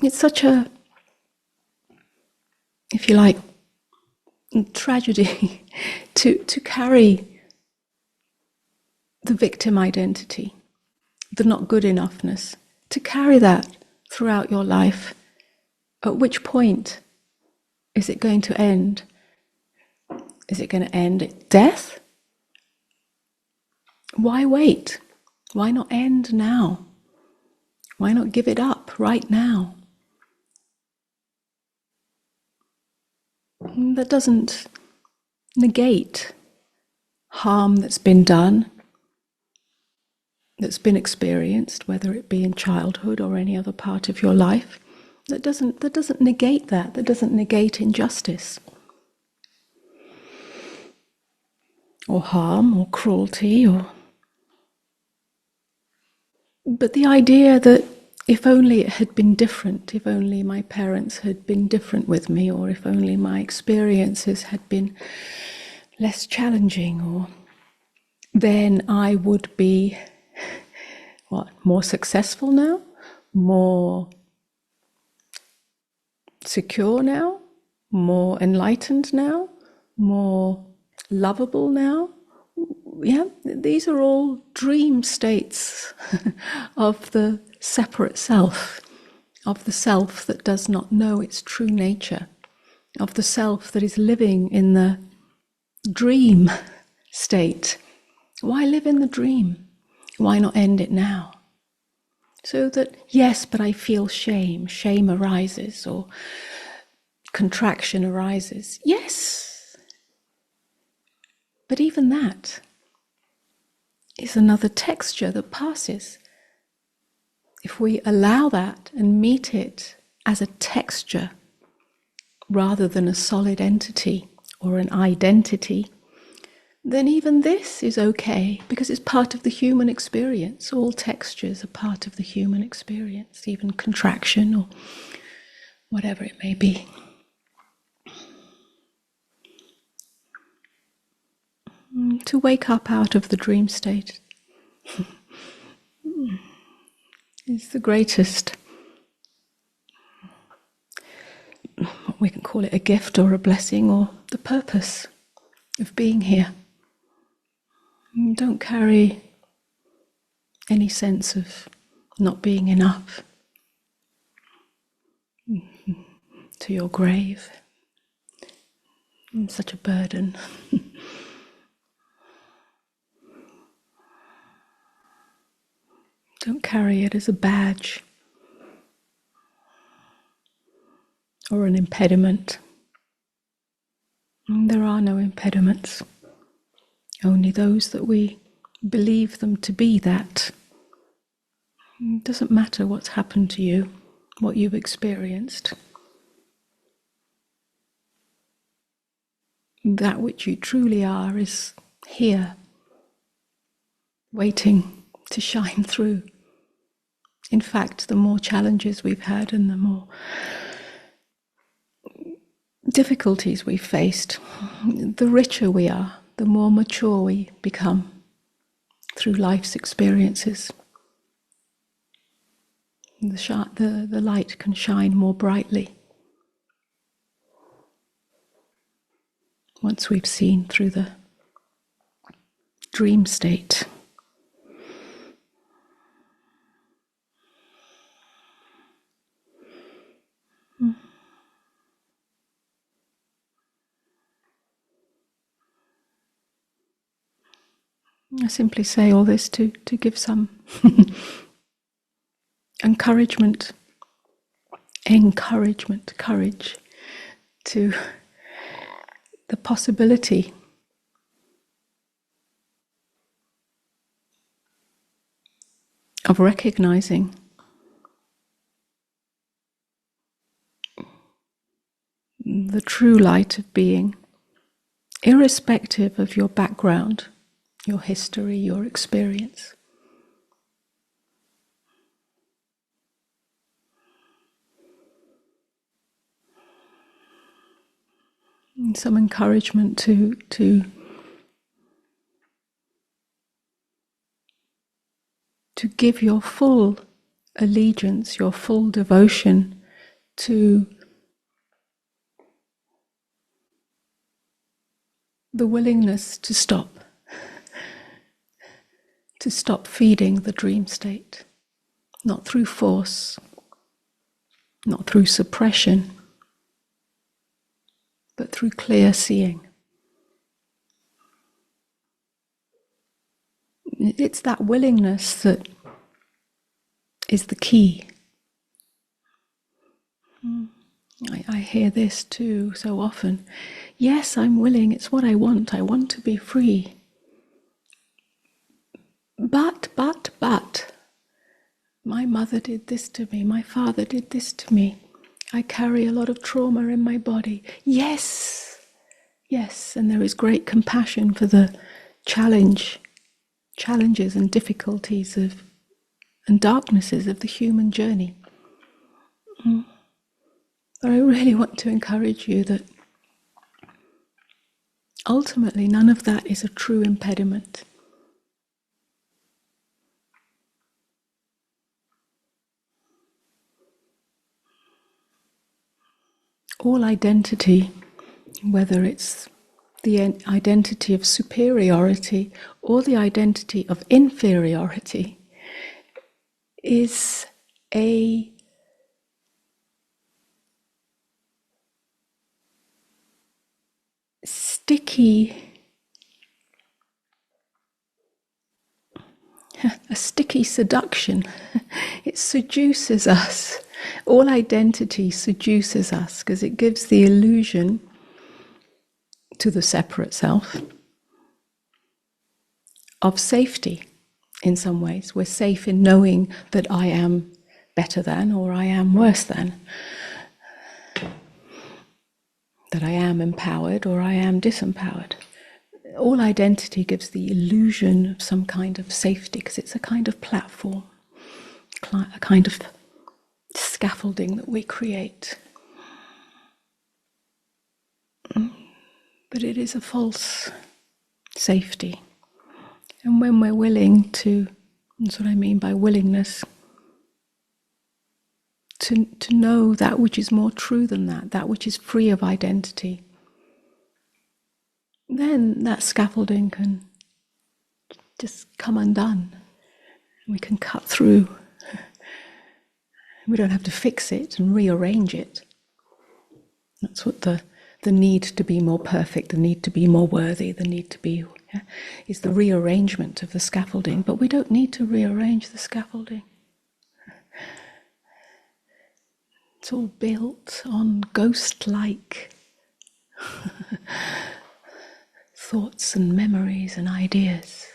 it's such a, if you like, tragedy to carry the victim identity, the not good enoughness, to carry that throughout your life. At which point is it going to end? Is it going to end at death? Why wait? Why not end now? Why not give it up right now? That doesn't negate harm that's been done, that's been experienced, whether it be in childhood or any other part of your life. That doesn't negate that. That doesn't negate injustice or harm or cruelty But the idea that if only it had been different, if only my parents had been different with me, or if only my experiences had been less challenging, or then I would be, more successful now, more secure now, more enlightened now, more lovable now. Yeah, these are all dream states of the separate self, of the self that does not know its true nature, of the self that is living in the dream state. Why live in the dream? Why not end it now? So that, yes, but I feel shame. Shame arises, or contraction arises. Yes. But even that is another texture that passes. If we allow that and meet it as a texture rather than a solid entity or an identity, then even this is okay, because it's part of the human experience. All textures are part of the human experience, even contraction or whatever it may be. To wake up out of the dream state is the greatest, we can call it a gift or a blessing, or the purpose of being here. Don't carry any sense of not being enough to your grave. It's such a burden. Don't carry it as a badge or an impediment. There are no impediments, only those that we believe them to be that. It doesn't matter what's happened to you, what you've experienced. That which you truly are is here, waiting to shine through. In fact, the more challenges we've had and the more difficulties we've faced, the richer we are, the more mature we become through life's experiences. The light can shine more brightly once we've seen through the dream state. I simply say all this to give some encouragement, courage to the possibility of recognizing the true light of being, irrespective of your background, your history, your experience. And some encouragement to give your full allegiance, your full devotion to the willingness to stop feeding the dream state, not through force, not through suppression, but through clear seeing. It's that willingness that is the key. I hear this too so often. Yes, I'm willing, it's what I want to be free. But, my mother did this to me, my father did this to me. I carry a lot of trauma in my body. Yes, and there is great compassion for the challenges and difficulties and darknesses of the human journey. But I really want to encourage you that ultimately none of that is a true impediment. All identity, whether it's the identity of superiority or the identity of inferiority, is a sticky seduction. It seduces us. All identity seduces us because it gives the illusion to the separate self of safety in some ways. We're safe in knowing that I am better than or I am worse than, that I am empowered or I am disempowered. All identity gives the illusion of some kind of safety because it's a kind of platform, a kind of scaffolding that we create. But it is a false safety. And when we're willing to, that's what I mean by willingness, to know that which is more true than that which is free of identity, then that scaffolding can just come undone. We can cut through. We don't have to fix it and rearrange it. That's what the need to be more perfect, the need to be more worthy, the need to be, is the rearrangement of the scaffolding. But we don't need to rearrange the scaffolding. It's all built on ghost-like thoughts and memories and ideas.